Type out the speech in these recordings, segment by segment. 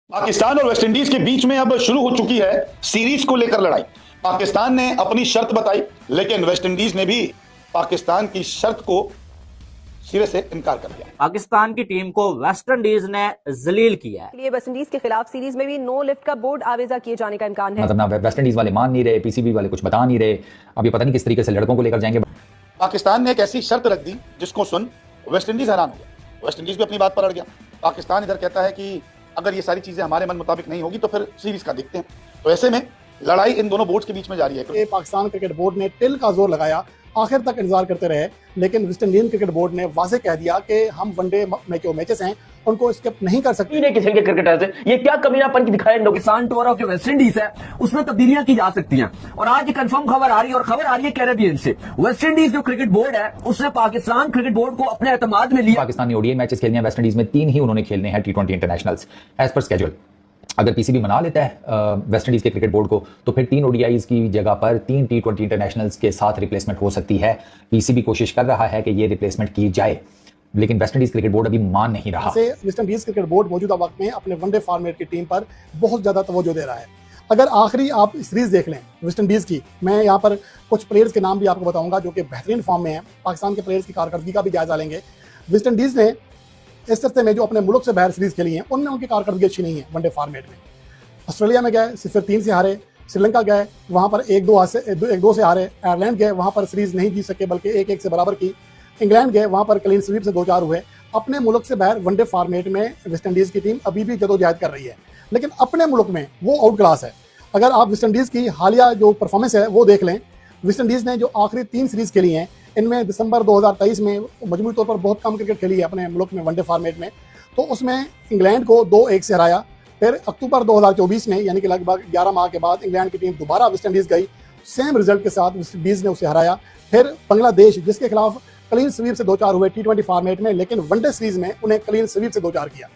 पाकिस्तान और वेस्टइंडीज के बीच में अब शुरू हो चुकी है सीरीज को लेकर लड़ाई। पाकिस्तान ने अपनी शर्त बताई, लेकिन वेस्टइंडीज ने भी पाकिस्तान की शर्त को सिरे से इनकार कर दिया। पाकिस्तान की टीम को वेस्टइंडीज ने जलील किया है। लिए वेस्टइंडीज के खिलाफ सीरीज में भी नो लिफ्ट का बोर्ड आवेजा किए जाने का इम्कान है। मतलब ना वेस्टइंडीज वाले मान नहीं रहे, पीसीबी वाले कुछ बता नहीं रहे। अब ये पता नहीं किस तरीके से लड़कों को लेकर जाएंगे। पाकिस्तान ने एक ऐसी शर्त रख दी जिसको सुन वेस्टइंडीज हैरान हो गया। वेस्टइंडीज भी अपनी बात पर अड़ गया। पाकिस्तान इधर कहता है कि अगर ये सारी चीजें हमारे मन मुताबिक नहीं होगी तो फिर सीरीज का देखते हैं। तो ऐसे में लड़ाई इन दोनों बोर्ड के बीच में जारी है। पाकिस्तान क्रिकेट बोर्ड ने टिल का जोर लगाया, आखिर तक इंतजार करते रहे, लेकिन वेस्ट इंडीज क्रिकेट बोर्ड ने वाजे कह दिया कि हम वनडे में जो मैचेस हैं उनको स्किप नहीं कर सकते। किसी के क्रिकेटर से ये क्या कमीनापन की दिखाया पाकिस्तान टूर ऑफ जो वेस्ट इंडीज है उसमें तब्दीलियां की जा सकती हैं। और आज ये कंफर्म खबर आ रही है, और खबर आ रही है कैरेबियन से। वेस्ट इंडीज जो क्रिकेट बोर्ड है उसने पाकिस्तान क्रिकेट बोर्ड को अपने एतमाद में लिया। पाकिस्तान ने ओडीआई मैचेस खेलने हैं, वेस्ट इंडीज में 3 ही उन्होंने खेलने हैं T20 internationals as per schedule. अगर पीसीबी मना लेता है वेस्ट इंडीज के क्रिकेट बोर्ड को, तो फिर 3 ओडीआईज की जगह पर 3 T20 इंटरनेशनल्स के साथ रिप्लेसमेंट हो सकती है। पीसीबी कोशिश कर रहा है कि ये रिप्लेसमेंट की जाए, लेकिन वेस्ट इंडीज क्रिकेट बोर्ड अभी मान नहीं रहा। वेस्ट इंडीज क्रिकेट बोर्ड मौजूदा वक्त में अपने वनडे फॉर्मेट की टीम पर बहुत ज्यादा तवज्जो दे रहा है। अगर आखिरी आप सीरीज देख लें वेस्ट इंडीज की, मैं यहाँ पर कुछ प्लेयर्स के नाम भी आपको बताऊंगा जो कि बेहतरीन फॉर्म में है। पाकिस्तान के प्लेयर्स की कारकर्दगी का भी जायजा लेंगे। वेस्ट इंडीज ने इस हफ्ते में जो अपने मुल्क से बाहर सीरीज खेली है उनमें उनकी कारकर्दगी अच्छी नहीं है। वनडे फॉर्मेट में ऑस्ट्रेलिया में गए, 0-3 से हारे। श्रीलंका गए, वहां पर 1-2 से हारे। आयरलैंड गए, वहां पर सीरीज नहीं जीत सके बल्कि 1-1 से बराबर की। इंग्लैंड गए, वहां पर क्लीन स्वीप से 2-4 हुए। अपने मुल्क से बाहर वनडे फॉर्मेट में वेस्ट इंडीज की टीम अभी भी जदोजहद कर रही है, लेकिन अपने मुल्क में वो आउट क्लास है। अगर आप वेस्ट इंडीज की हालिया जो परफॉर्मेंस है वो देख लें, वेस्ट इंडीज ने जो आखिरी 3 सीरीज खेली हैं इनमें दिसंबर 2023 में मजमूई तौर पर बहुत कम क्रिकेट खेली है अपने मुल्क में वनडे फॉर्मेट में, तो उसमें इंग्लैंड को 2-1 से हराया। फिर अक्टूबर 2024 में यानी कि लगभग 11 माह के बाद इंग्लैंड की टीम दोबारा वेस्ट इंडीज गई, सेम रिजल्ट के साथ वेस्ट इंडीज ने उसे हराया। फिर बांग्लादेश, जिसके खिलाफ क्लीन स्वीप से 2-4 हुए T20 फॉर्मेट में, लेकिन वनडे सीरीज में उन्हें क्लीन स्वीप से 2-4 किया।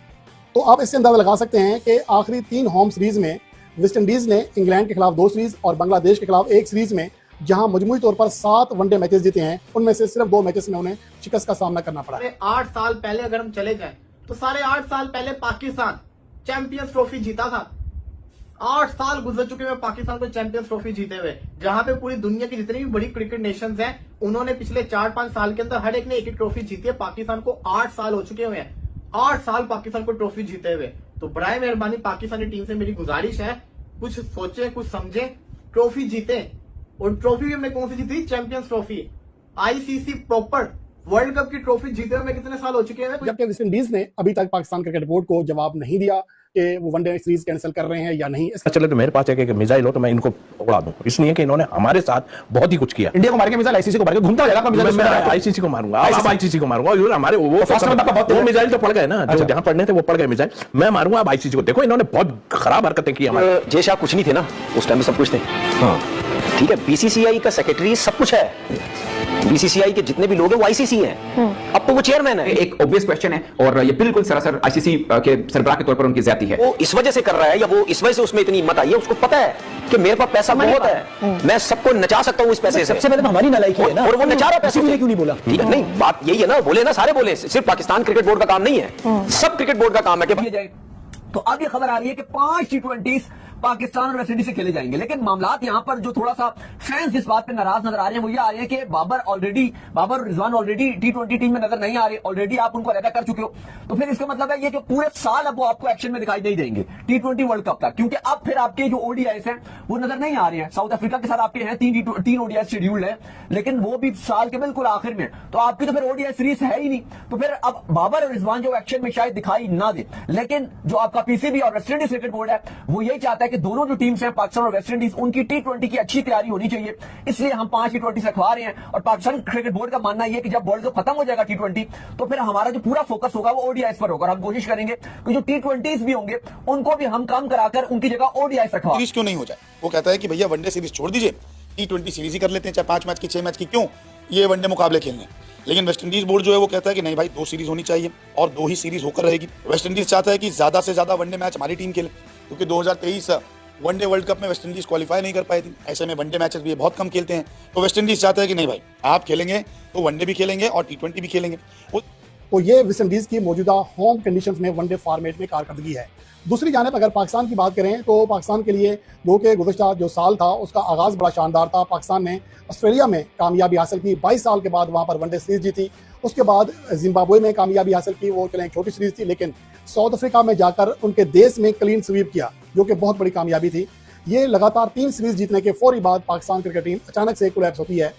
तो आप इससे अंदाजा लगा सकते हैं कि आखिरी 3 होम सीरीज में वेस्ट इंडीज ने इंग्लैंड के खिलाफ 2 सीरीज और बांग्लादेश के खिलाफ 1 सीरीज में, जहां मजमूई तौर पर 7 वनडे मैचेस जीते हैं, उनमें से सिर्फ 2 मैचेस में उन्हें शिकस्त का सामना करना पड़ा। 8 साल पहले अगर हम चले जाएं तो साढ़े 8 साल पहले पाकिस्तान चैंपियंस ट्रॉफी जीता था। 8 साल गुजर चुके हैं पाकिस्तान को चैंपियंस ट्रॉफी जीते हुए, जहां पे पूरी दुनिया की जितनी भी बड़ी क्रिकेट नेशंस हैं उन्होंने पिछले 4-5 साल के अंदर हर एक ने एक ट्रॉफी जीती है। पाकिस्तान को 8 साल हो चुके हुए हैं, 8 साल पाकिस्तान को ट्रॉफी जीते हुए। तो बराए मेहरबानी पाकिस्तानी टीम से मेरी गुजारिश है, कुछ सोचे, कुछ समझे, ट्रॉफी जीते। और ट्रॉफी भी हमने कौन सी जीती? Champions trophy, ICC proper world cup की ट्रॉफी जीते हुए कितने साल हो चुके हैं। जबकि वेस्ट इंडीज ने अभी तक पाकिस्तान क्रिकेट बोर्ड को जवाब नहीं दिया कि वो वनडे सीरीज कैंसिल कर रहे हैं या नहीं। चले तो मेरे पास एक मिसाइल हो तो मैं इनको उड़ा दूं, इसलिए कि इन्होंने हमारे साथ बहुत ही कुछ किया। इंडिया को मार के मिसाइल आईसीसी को मार के घूमता जाएगा। मैं आईसीसी को मारूंगा, आईसीसी को मारूंगा। हमारे वो मिसाइल तो पड़ गए ना, जो जहां पड़ने थे वो पड़ गए मिसाइल। मैं मारूंगा अब आईसीसी को। देखो इन्होंने बहुत खराब हरकतें की हमारे। जैसे आप कुछ नहीं थे ना उस टाइम, सब कुछ थे। हाँ ठीक है, बीसीसीआई का सेक्रेटरी सब कुछ है, बीसीसीआई के जितने भी लोग हैं वो आईसीसी हैं। अब तो वो चेयरमैन है। एक ऑब्वियस क्वेश्चन है, और ये बिल्कुल सरासर आईसीसी के सरबराह के तौर पर उनकी ज्यादती है। वो इस वजह से कर रहा है या वो इस वजह से उसमें इतनी हिम्मत आई है, उसको पता है कि मेरे पास पैसा बहुत है, मैं सबको नचा सकता हूं इस पैसे से। सबसे पहले तो हमारी नालायकी है ना, और वो नचा रहा पैसे से। क्यों नहीं बोला? ठीक है, नहीं बात यही है ना, बोले ना, सारे बोले, सिर्फ पाकिस्तान क्रिकेट बोर्ड का काम नहीं है, सब क्रिकेट बोर्ड का काम है कि। तो अब ये खबर आ रही है कि 5 T20 पाकिस्तान और वेस्टइंडीज से खेले जाएंगे, लेकिन मामलात यहां पर जो थोड़ा सा फैंस जिस बात पे नाराज नजर आ रहे हैं वो ये आ रहे हैं कि बाबर और रिजवान ऑलरेडी T20 टीम में नजर नहीं आ रहे, ऑलरेडी आप उनको अलग कर चुके हो। तो फिर इसका मतलब है ये कि पूरे साल अब वो आपको एक्शन में दिखाई नहीं देंगे T20 वर्ल्ड कप तक, क्योंकि अब फिर आपके जो ओडीआईस हैं वो नजर नहीं आ रहे हैं। साउथ अफ्रीका के साथ आपके हैं 3 ओडीआई शेड्यूल्ड है, लेकिन वो भी साल के बिल्कुल आखिर में, तो आपकी तो फिर ओडीआई सीरीज है ही नहीं। तो फिर अब बाबर और रिजवान जो एक्शन में शायद दिखाई ना दे, लेकिन जो आपका पीसीबी और वेस्ट इंडीज क्रिकेट बोर्ड है वो यही चाहता है कि दोनों जो टीम्स हैं पाकिस्तान और वेस्ट इंडीज, उनकी T20 की अच्छी तैयारी होनी चाहिए। इसलिए हम 5 T20 से रखवा रहे हैं। और पाकिस्तान क्रिकेट बोर्ड का मानना यह है कि जब वर्ल्ड कप खत्म हो जाएगा T20, तो फिर हमारा जो पूरा फोकस होगा वो ओडीआईस पर होगा। और हम कोशिश करेंगे कि जो T20s भी होंगे उनको भी हम कम कराकर उनकी जगह ओडीआईस रखवा। सीरीज क्यों नहीं हो जाए? वो कहता है कि भैया वनडे सीरीज छोड़ दीजिए, T20 सीरीज ही कर लेते हैं, चाहे 5 मैच की 6 मैच की, क्यों ये वनडे मुकाबले खेलने। लेकिन वेस्ट इंडीज बोर्ड जो है वो कहता है कि नहीं भाई, 2 सीरीज होनी चाहिए और 2 ही सीरीज होकर रहेगी। वेस्ट इंडीज चाहता है कि ज्यादा से ज्यादा वनडे मैच हमारी टीम खेले, क्योंकि 2023 वनडे वर्ल्ड कप में वेस्ट इंडीज क्वालिफाई नहीं कर पाई थी। ऐसे में वनडे मैचेस भी ये बहुत कम खेलते हैं। तो वेस्ट इंडीज चाहता है कि नहीं भाई, आप खेलेंगे तो वनडे भी खेलेंगे और T20 भी खेलेंगे। तो ये वेस्ट इंडीज की मौजूदा होम कंडीशंस में वनडे फॉर्मेट में कारकर्दगी है। दूसरी जानिब अगर पाकिस्तान की बात करें तो पाकिस्तान के लिए दो के गुज़श्ता जो साल था उसका आगाज़ बड़ा शानदार था। पाकिस्तान ने ऑस्ट्रेलिया में कामयाबी हासिल की, 22 साल के बाद वहाँ पर वनडे सीरीज जीती। उसके बाद जिम्बाब्वे में कामयाबी हासिल की, वो चलें छोटी सीरीज थी, लेकिन साउथ अफ्रीका में जाकर उनके देश में क्लीन स्वीप किया, जो कि बहुत बड़ी कामयाबी थी। ये लगातार 3 सीरीज जीतने के फौरी बाद पाकिस्तान क्रिकेट टीम अचानक से कोलैप्स होती है।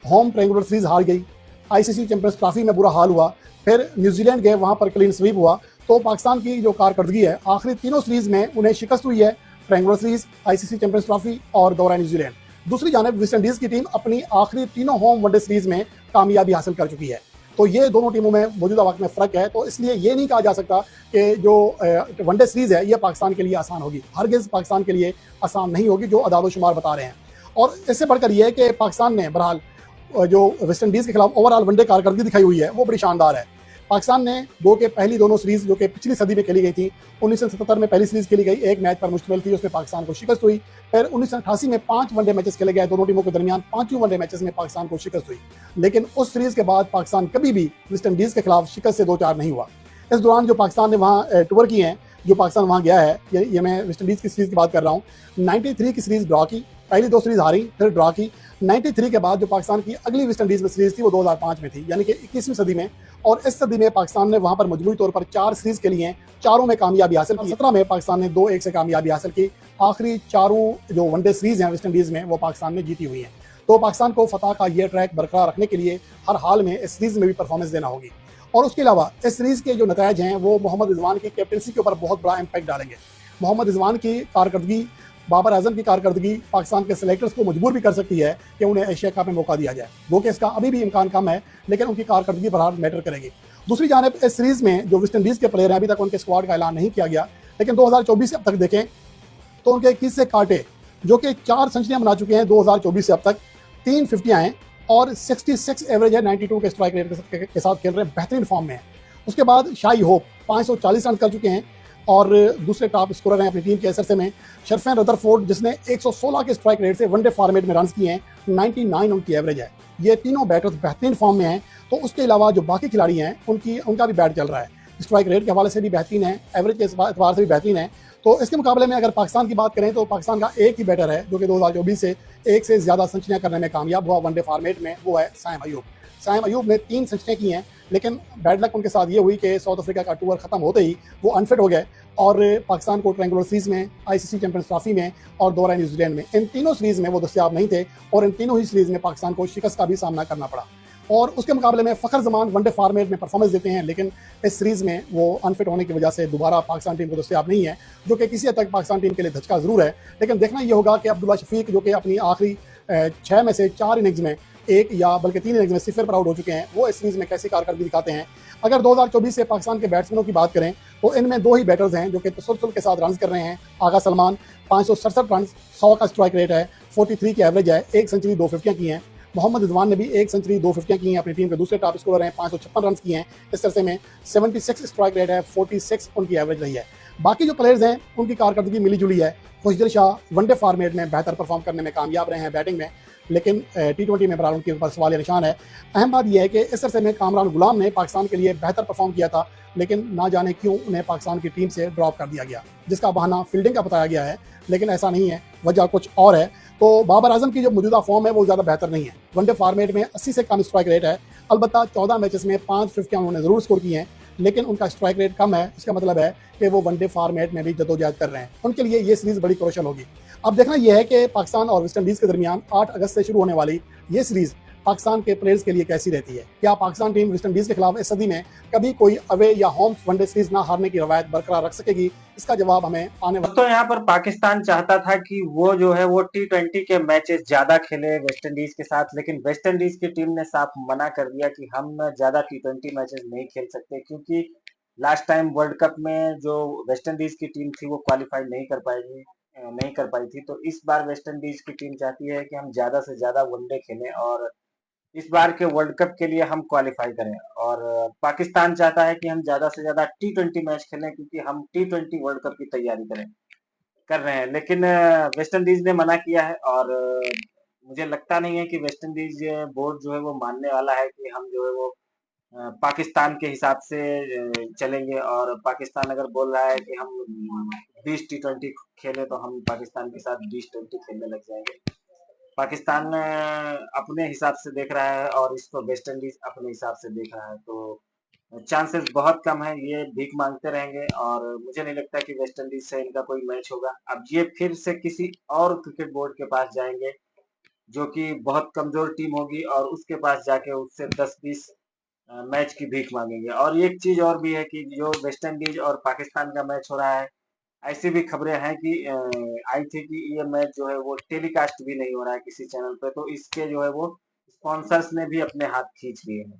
होम ट्रायंगुलर सीरीज हार गई, आईसीसी चैंपियंस ट्रॉफी में बुरा हाल हुआ, फिर न्यूजीलैंड गए, वहां पर क्लीन स्वीप हुआ। तो पाकिस्तान की जो कारकर्दगी है आखिरी तीनों सीरीज में उन्हें शिकस्त हुई है, triangular series, ICC champions trophy और दौरा न्यूजीलैंड। दूसरी जानिब वेस्ट इंडीज की टीम अपनी आखिरी तीनों होम वनडे सीरीज में कामयाबी हासिल कर चुकी है। तो ये दोनों टीमों में मौजूदा वक्त में फ़र्क है। तो इसलिए ये नहीं कहा जा सकता कि जो वनडे सीरीज़ है ये पाकिस्तान के लिए आसान होगी, हरगिज़ पाकिस्तान के लिए आसान नहीं होगी, जो अदाद-ओ-शुमार बता रहे हैं। और इससे बढ़कर ये है कि पाकिस्तान ने बहरहाल जो वेस्ट इंडीज़ के खिलाफ ओवरऑल वनडे कारकर्दगी दिखाई हुई है वो बड़ी शानदार है। पाकिस्तान ने पहली दोनों सीरीज़ जो कि पिछली सदी में खेली गई थी, 1977 में पहली सीरीज़ खेली गई, एक मैच पर मुश्तमिल थी, उसमें पाकिस्तान को शिकस्त हुई। फिर 1988 में 5 वनडे मैचेस खेले गए दोनों टीमों के दरमियान, 5 वनडे मैचेस में पाकिस्तान को शिकस्त हुई। लेकिन उस सीरीज़ के बाद पाकिस्तान कभी भी वेस्ट इंडीज़ के खिलाफ शिकस्त से 2-4 नहीं हुआ। इस दौरान जो पाकिस्तान ने वहाँ टूर किए हैं, जो पाकिस्तान वहाँ गया है, ये मैं वेस्ट इंडीज़ की सीरीज़ की बात कर रहा हूँ। 93 की सीरीज़ ड्रॉ की, पहली 2 सीरीज़ हारी, फिर ड्रॉ की। 93 के बाद जो पाकिस्तान की अगली वेस्ट इंडीज़ में सीरीज़ थी वो 2005 में थी, यानी कि 21वीं सदी में। और इस सदी में पाकिस्तान ने वहाँ पर मजमूई तौर पर 4 सीरीज़ खेली हैं, चारों में कामयाबी हासिल की। 17 में पाकिस्तान ने 2-1 से कामयाबी हासिल की। आखिरी चारों जो वनडे सीरीज़ हैं वेस्ट इंडीज़ में वो पाकिस्तान ने जीती हुई हैं। तो पाकिस्तान को फतह का ये ट्रैक बरकरार रखने के लिए हर हाल में इस सीरीज़ में भी परफॉर्मेंस देना होगी। और उसके अलावा इस सीरीज़ के जो नतायज हैं वो मोहम्मद रिजवान की कैप्टनसी के ऊपर बहुत बड़ा इम्पैक्ट डालेंगे। मोहम्मद रिजवान की कारकर्दगी, बाबर आजम की कारकर्दगी पाकिस्तान के सेलेक्टर्स को मजबूर भी कर सकती है कि उन्हें एशिया कप में मौका दिया जाए। वो कि इसका अभी भी इम्कान कम है, लेकिन उनकी कारकर्दगी बहरहाल मैटर करेगी। दूसरी जानिब इस सीरीज़ में जो वेस्ट इंडीज़ के प्लेयर हैं, अभी तक उनके स्क्वाड का ऐलान नहीं किया गया, लेकिन 2024 से अब तक देखें तो उनके 21 से काटे, जो कि 4 सेंचुरियां बना चुके हैं 2024 से अब तक, 3 50 हैं और 66 एवरेज है, 92 के स्ट्राइक रेट के साथ खेल रहे हैं, बेहतरीन फॉर्म में है। उसके बाद शाही होप 540 रन कर चुके हैं और दूसरे टॉप स्कोरर हैं अपनी टीम के असरसे में। शरफैन रदरफोर्ड जिसने 116 के स्ट्राइक रेट से वनडे फॉर्मेट में रन किए हैं, 99 उनकी एवरेज है। ये तीनों बैटर्स बेहतरीन फॉर्म में हैं। तो उसके अलावा जो बाकी खिलाड़ी हैं उनका भी बैट चल रहा है, स्ट्राइक रेट के हवाले से भी बेहतरीन है, एवरेज के एतबार से भी बेहतरीन है। तो इसके मुकाबले में अगर पाकिस्तान की बात करें तो पाकिस्तान का एक ही बैटर है जो कि 2024 से एक से ज़्यादा सेंचुरियां करने में कामयाब हुआ वनडे फॉर्मेट में, वो है साइम अयूब। साइम अयूब ने 3 सेंचुरियां की हैं, लेकिन बैड लक उनके साथ ये हुई कि साउथ अफ्रीका का टूर खत्म होते ही वो अनफिट हो गए और पाकिस्तान को ट्रायंगुलर सीरीज में, आईसीसी चैंपियंस ट्रॉफी में और दौरा न्यूजीलैंड में, इन तीनों सीरीज में वो दस्तयाब नहीं थे और इन तीनों ही सीरीज में पाकिस्तान को शिकस्त का भी सामना करना पड़ा। और उसके मुकाबले में फ़खर जमान वनडे फॉर्मेट में परफॉर्मेंस देते हैं, लेकिन इस सीरीज़ में वो अनफिट होने की वजह से दोबारा पाकिस्तान टीम को दस्तयाब नहीं है, जो कि किसी हद तक पाकिस्तान टीम के लिए धचका ज़रूर है। लेकिन देखना ये होगा कि अब्दुल्ला शफीक, जो कि अपनी आखिरी 6 में से 4 इनिंग्स में 1 या बल्कि 3 इनिंग्स में 0 पर आउट हो चुके हैं, वो इस सीरीज़ में कैसी कारकर्दगी दिखाते हैं। अगर 2024 से पाकिस्तान के बैट्समैनों की बात करें तो इनमें 2 ही बैटर्स हैं जो कि तसलसल के साथ रन कर रहे हैं। आगा सलमान 567 रन, 100 का स्ट्राइक रेट है, 43 की एवरेज है, 1 सेंचुरी 2 50 की हैं। मोहम्मद रिजवान ने भी 1 सेंचुरी 2 50 की हैं, अपनी टीम के दूसरे टॉप स्कोरर हैं, 556 रन किए हैं इस तरह में, 76 स्ट्राइक रेट है, 46 उनकी एवरेज रही है। बाकी जो प्लेयर्स हैं उनकी कारकर्दगी मिली जुली है। खुशदिल शाह वनडे फॉर्मेट में बेहतर परफॉर्म करने में कामयाब रहे हैं बैटिंग में, लेकिन T20 में बराबर उनके ऊपर सवाल निशान है। अहम बात यह है कि इस अरसे में कामरान गुलाम ने पाकिस्तान के लिए बेहतर परफॉर्म किया था, लेकिन ना जाने क्यों उन्हें पाकिस्तान की टीम से ड्रॉप कर दिया गया, जिसका बहाना फील्डिंग का बताया गया है, लेकिन ऐसा नहीं है, वजह कुछ और है। तो बाबर आजम की जो मौजूदा फॉर्म है वो ज़्यादा बेहतर नहीं है। वनडे फॉर्मेट में 80 से कम स्ट्राइक रेट है, अलबत्ता 14 मैचेस में 5 50 उन्होंने ज़रूर स्कोर किए हैं, लेकिन उनका स्ट्राइक रेट कम है। इसका मतलब है कि वो वनडे फॉर्मेट में भी जदोजहद कर रहे हैं। उनके लिए ये सीरीज़ बड़ी क्रूशियल होगी। अब देखना यह है कि पाकिस्तान और वेस्ट इंडीज़ के दरमियान 8 अगस्त से शुरू होने वाली ये सीरीज़ पाकिस्तान के प्लेयर्स के लिए कैसी रहती है। क्या पाकिस्तान टीम वेस्ट इंडीज़ के खिलाफ इस सदी में कभी कोई अवे या होम वनडे सीरीज ना हारने की रवायत बरकरार रख सकेगी? इसका जवाब हमें आने वाला। तो यहाँ पर पाकिस्तान चाहता था कि वो जो है वो T20 के मैचेस ज्यादा खेले वेस्ट इंडीज के साथ, लेकिन वेस्ट इंडीज की टीम ने साफ मना कर दिया कि हम ज्यादा T20 मैचेस नहीं खेल सकते, क्योंकि लास्ट टाइम वर्ल्ड कप में जो वेस्ट इंडीज की टीम थी वो क्वालिफाई नहीं कर पाई थी। तो इस बार वेस्ट इंडीज की टीम चाहती है कि हम ज्यादा से ज्यादा वनडे खेलें और इस बार के वर्ल्ड कप के लिए हम क्वालिफाई करें, और पाकिस्तान चाहता है कि हम ज्यादा से ज्यादा T20 मैच खेलें क्योंकि हम T20 वर्ल्ड कप की तैयारी कर रहे हैं। लेकिन वेस्ट इंडीज ने मना किया है और मुझे लगता नहीं है कि वेस्ट इंडीज बोर्ड जो है वो मानने वाला है कि हम जो है वो पाकिस्तान के हिसाब से चलेंगे और पाकिस्तान अगर बोल रहा है कि हम 20 T20 खेले तो हम पाकिस्तान के साथ 20 20 खेलने लग जाएंगे। पाकिस्तान अपने हिसाब से देख रहा है और इसको वेस्ट इंडीज अपने हिसाब से देख रहा है, तो चांसेस बहुत कम है, ये भीख मांगते रहेंगे और मुझे नहीं लगता कि वेस्ट इंडीज से इनका कोई मैच होगा। अब ये फिर से किसी और क्रिकेट बोर्ड के पास जाएंगे जो कि बहुत कमजोर टीम होगी और उसके पास जाके उससे 10-20 मैच की भीख मांगेंगे। और एक चीज और भी है कि जो वेस्ट इंडीज और पाकिस्तान का मैच हो रहा है, ऐसी भी खबरें हैं कि आई थी कि ये मैच जो है वो टेलीकास्ट भी नहीं हो रहा है किसी चैनल पे, तो इसके जो है वो स्पॉन्सर्स ने भी अपने हाथ खींच लिए हैं।